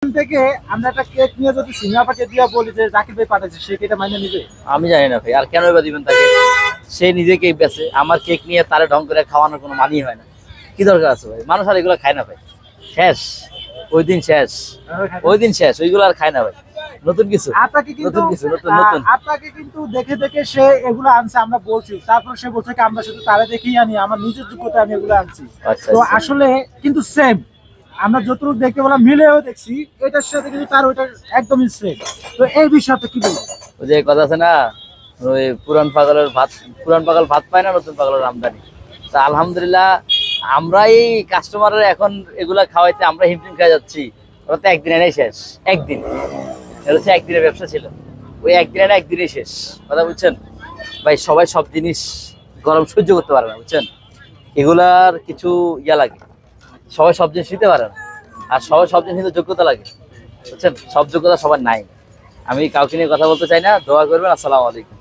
থেকে আমরা একটা কেক নিয়ে যদি সিঙ্গাপাকে দিয়ে বলি যে জাকির ভাই পাঠাচ্ছে, সে কি এটা মাইনে নিবে? আমি জানি না ভাই, আর কেন বা দিবেন তাকে? সে নিজে কেক বেচে, আমার কেক নিয়ে তারে ঢং করে খাওয়ানোর কোনো মানি হয় না। কি দরকার আছে ভাই? মানুষ আর এগুলো খায় না ভাই, শেষ। ওই দিন শেষ, ওই দিন শেষ, ওইগুলো আর খায় না ভাই। নতুন কিছু, আপনাকে কিন্তু নতুন কিছু, নতুন নতুন। আপনাকে কিন্তু দেখে দেখে সে এগুলো আনছে, আমরা বলছি, তারপর সে বলছে কি আমরা শুধু তারা দেখেই আনি, আমার নিজের যোগ্যতা আমি এগুলো আনছি। আচ্ছা তো আচ্ছা। আসলে কিন্তু সেম, আমরা যতটুকু দেখতে পেলাম মিলেও দেখছি এটার সাথে কিন্তু তার ওইটা একদমই সেম। তো এই বিষয়টা কি বলবো? ওই যে কথা আছে না, ওই পুরান পাগলের ভাত, পুরান পাগল ভাত পায় না, নতুন পাগলের আমদানি। তা আলহামদুলিল্লাহ আমরাই কাস্টমারের এখন এগুলা খাওয়াইতে আমরা হিমশিম খেয়ে যাচ্ছি। ওরা তো একদিন এনেই শেষ, একদিন। এটা হচ্ছে একদিনের ব্যবসা ছিল, ওই একদিন এনে একদিনই শেষ। কথা বুঝছেন ভাই? সবাই সব জিনিস গরম সহ্য করতে পারে না, বুঝছেন? এগুলার কিছু ইয়া লাগে, সবাই সব জিনিস নিতে পারে না। আর সবাই সব জিনিস নিতে যোগ্যতা লাগে, বুঝছেন? সব যোগ্যতা সবার নাই। আমি কাউকে নিয়ে কথা বলতে চাই না, দোয়া করবেন। আসসালামু আলাইকুম।